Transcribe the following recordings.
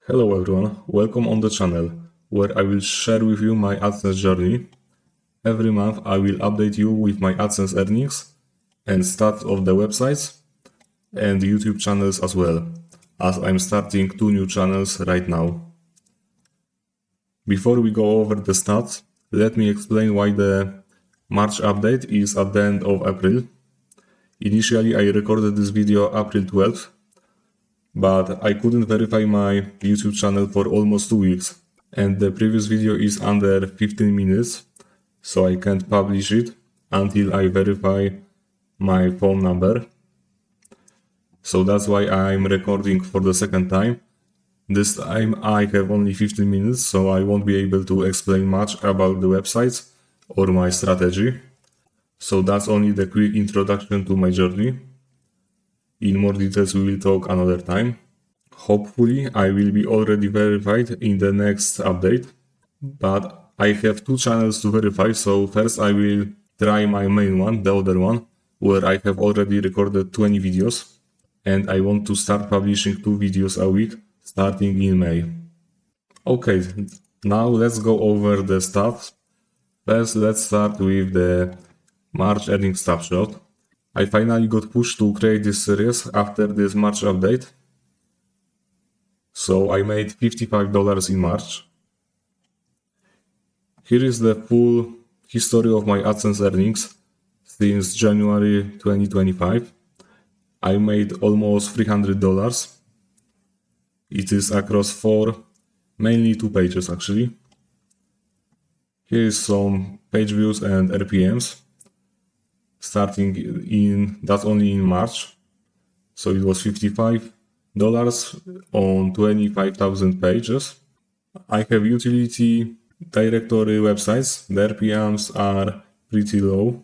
Hello everyone, welcome on the channel, where I will share with you my AdSense journey. Every month I will update you with my AdSense earnings and stats of the websites and YouTube channels as well, as I'm starting 2 new channels right now. Before we go over the stats, let me explain why the March update is at the end of April. Initially I recorded this video April 12th, but I couldn't verify my YouTube channel for almost 2 weeks, and the previous video is under 15 minutes, so I can't publish it until I verify my phone number. So that's why I'm recording for the second time. This time I have only 15 minutes, so I won't be able to explain much about the websites or my strategy. So that's only the quick introduction to my journey. In more details we will talk another time. Hopefully I will be already verified in the next update, but I have 2 channels to verify, so first I will try my main one, the other one, where I have already recorded 20 videos, and I want to start publishing 2 videos a week starting in May. Okay, now let's go over the stats. First let's start with the March earnings snapshot. I finally got pushed to create this series after this March update. So I made $55 in March. Here is the full history of my AdSense earnings since January 2025. I made almost $300. It is across 4, mainly 2 pages actually. Here is some page views and RPMs. Starting that's only in March. So it was $55 on 25,000 pages. I have utility directory websites. The RPMs are pretty low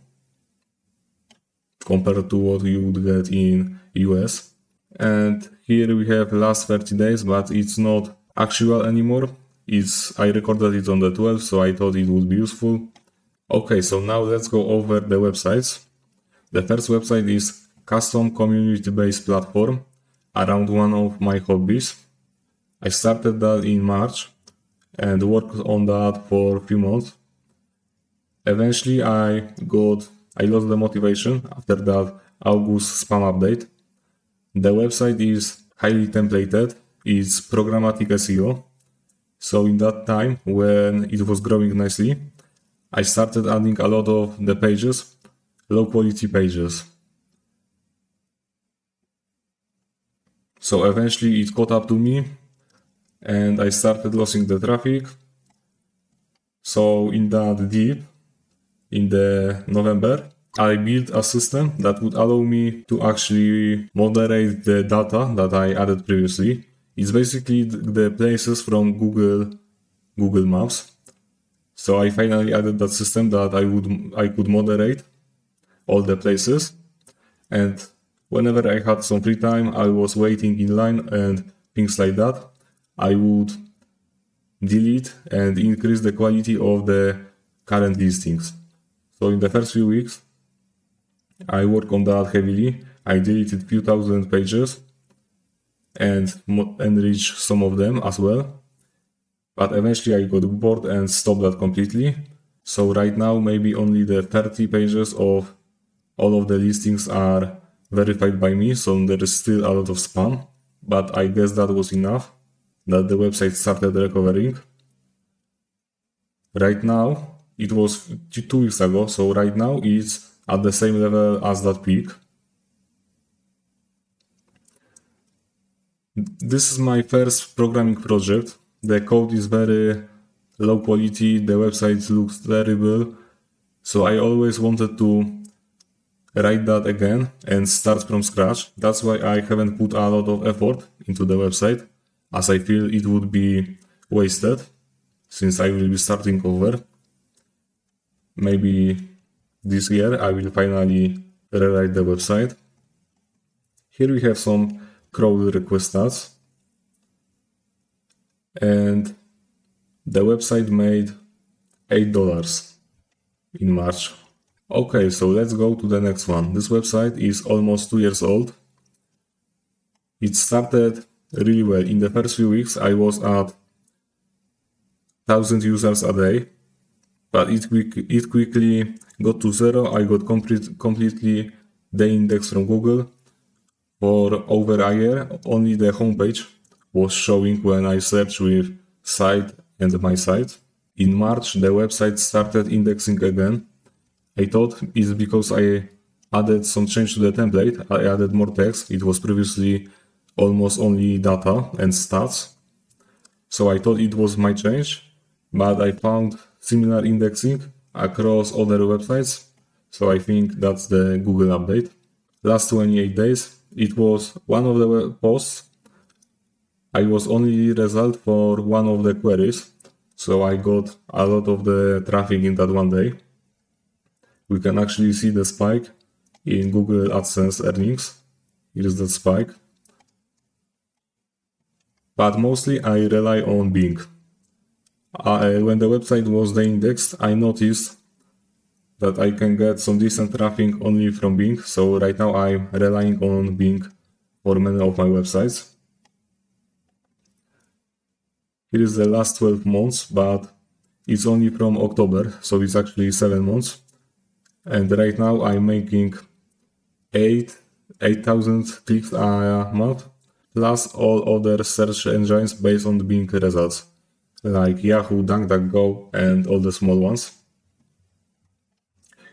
compared to what you would get in US. And here we have last 30 days, but it's not actual anymore. I recorded it on the 12th, so I thought it would be useful. Okay, so now let's go over the websites. The first website is custom community-based platform around one of my hobbies. I started that in March and worked on that for a few months. Eventually I lost the motivation after that August spam update. The website is highly templated, it's programmatic SEO. So in that time, when it was growing nicely, I started adding a lot of the pages, low quality pages. So eventually it caught up to me and I started losing the traffic. So in that dip, in the November, I built a system that would allow me to actually moderate the data that I added previously. It's basically the places from Google Maps. So I finally added that system that I could moderate all the places, and whenever I had some free time, I was waiting in line and things like that, I would delete and increase the quality of the current listings. So in the first few weeks, I worked on that heavily. I deleted few thousand pages and enriched some of them as well. But eventually I got bored and stopped that completely. So right now maybe only the 30 pages of all of the listings are verified by me, so there is still a lot of spam, but I guess that was enough, that the website started recovering. Right now, it was 2 weeks ago, so right now it's at the same level as that peak. This is my first programming project. The code is very low quality, the website looks terrible, so I always wanted to write that again and start from scratch. That's why I haven't put a lot of effort into the website, as I feel it would be wasted since I will be starting over. Maybe this year I will finally rewrite the website. Here we have some crawl request stats, and the website made $8 in March. Okay, so let's go to the next one. This website is almost 2 years old. It started really well. In the first few weeks, I was at 1,000 users a day, but it quickly got to zero. I got completely de-indexed from Google. For over a year, only the homepage was showing when I searched with site and my site. In March, the website started indexing again. I thought it's because I added some change to the template. I added more text. It was previously almost only data and stats. So I thought it was my change, but I found similar indexing across other websites. So I think that's the Google update. Last 28 days, it was one of the posts. I was only result for one of the queries. So I got a lot of the traffic in that one day. We can actually see the spike in Google AdSense earnings. Here is the spike. But mostly I rely on Bing. When the website was de-indexed, I noticed that I can get some decent traffic only from Bing. So right now I'm relying on Bing for many of my websites. Here is the last 12 months, but it's only from October, so it's actually 7 months. And right now I'm making 8,000 clicks a month, plus all other search engines based on the Bing results, like Yahoo, DuckDuckGo, and all the small ones.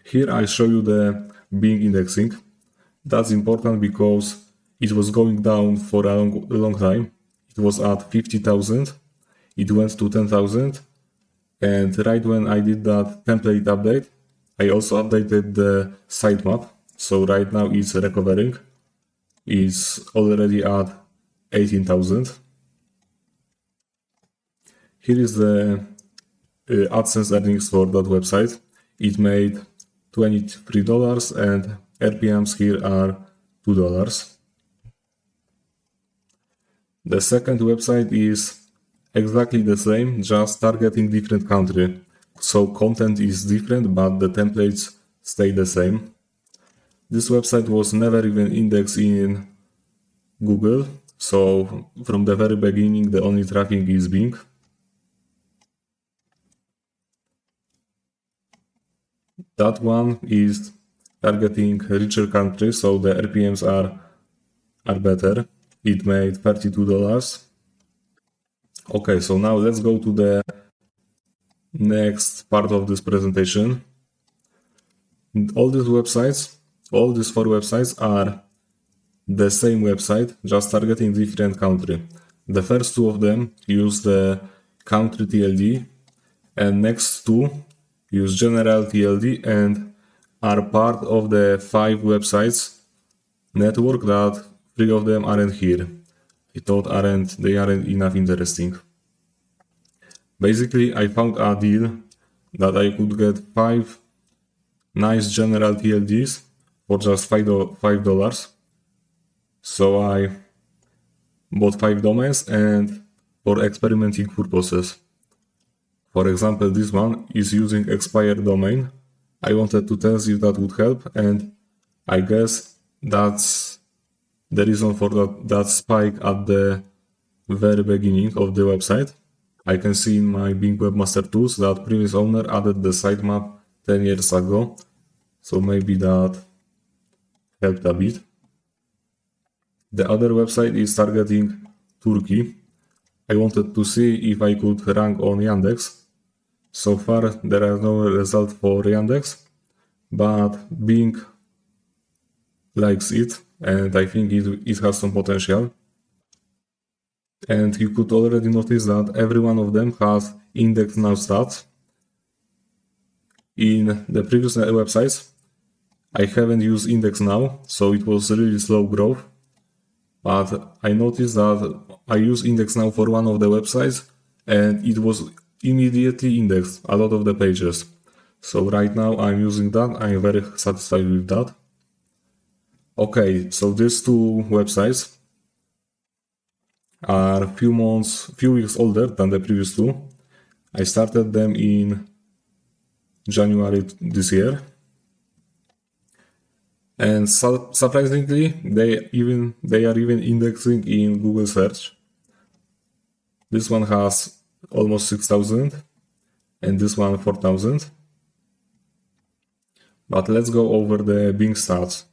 Here I show you the Bing indexing. That's important because it was going down for a long time. It was at 50,000. It went to 10,000. And right when I did that template update, I also updated the sitemap. So right now it's recovering. It's already at 18,000. Here is the AdSense earnings for that website. It made $23 and RPMs here are $2. The second website is exactly the same, just targeting different country. So content is different, but the templates stay the same. This website was never even indexed in Google. So from the very beginning, the only traffic is Bing. That one is targeting richer countries, so the RPMs are better. It made $32. Okay, so now let's go to the next part of this presentation. All these four websites are the same website, just targeting different country. The first two of them use the country TLD, and next two use general TLD and are part of the 5 websites network that 3 of them aren't here. I thought they aren't enough interesting. Basically, I found a deal that I could get 5 nice general TLDs for just $5. So I bought 5 domains and for experimenting purposes. For example, this one is using expired domain. I wanted to test if that would help, and I guess that's the reason for that spike at the very beginning of the website. I can see in my Bing Webmaster Tools that previous owner added the sitemap 10 years ago, so maybe that helped a bit. The other website is targeting Turkey. I wanted to see if I could rank on Yandex. So far there are no results for Yandex, but Bing likes it and I think it has some potential. And you could already notice that every one of them has index now stats. In the previous websites, I haven't used index now, so it was really slow growth. But I noticed that I use index now for one of the websites and it was immediately indexed a lot of the pages. So right now I'm using that. I'm very satisfied with that. Okay, so these two websites are a few weeks older than the previous two. I started them in January this year. And surprisingly, they are even indexing in Google search. This one has almost 6,000 and this one 4,000. But let's go over the Bing stats.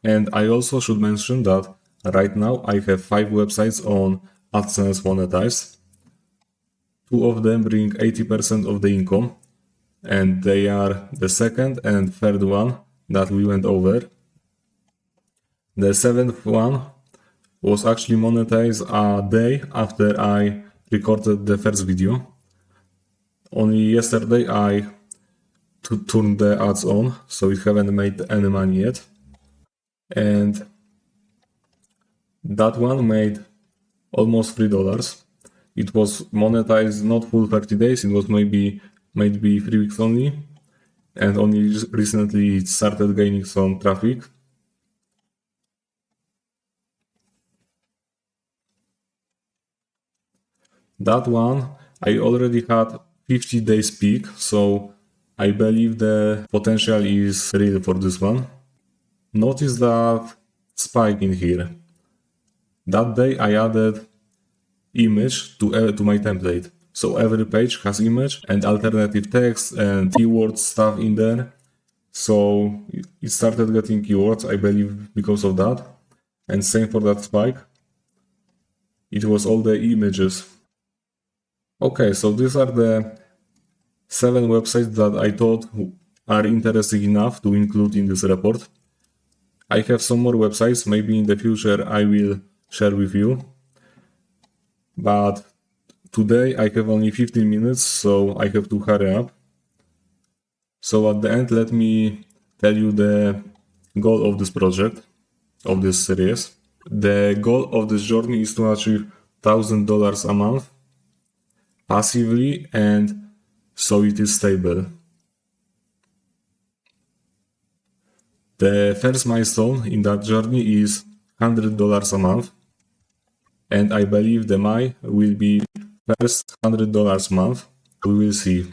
And I also should mention that right now I have 5 websites on AdSense monetize. 2 of them bring 80% of the income, and they are the second and third one that we went over. The 7th one was actually monetized a day after I recorded the first video. Only yesterday I turned the ads on, so it haven't made any money yet. And that one made almost $3. It was monetized not full 30 days, it was maybe 3 weeks only, and only recently it started gaining some traffic. That one I already had 50 days peak, so I believe the potential is real for this one. Notice that spike in here. That day I added image to my template. So every page has image and alternative text and keyword stuff in there. So it started getting keywords, I believe, because of that. And same for that spike. It was all the images. Okay, so these are the 7 websites that I thought are interesting enough to include in this report. I have some more websites, maybe in the future I will share with you. But today I have only 15 minutes, so I have to hurry up. So at the end, let me tell you the goal of this project, of this series. The goal of this journey is to achieve $1,000 a month passively, and so it is stable. The first milestone in that journey is $100 a month, and I believe the May will be first $100 a month. We will see.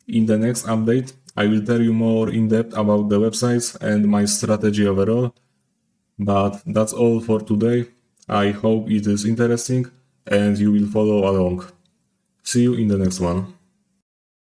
In the next update, I will tell you more in depth about the websites and my strategy overall. But that's all for today. I hope it is interesting and you will follow along. See you in the next one.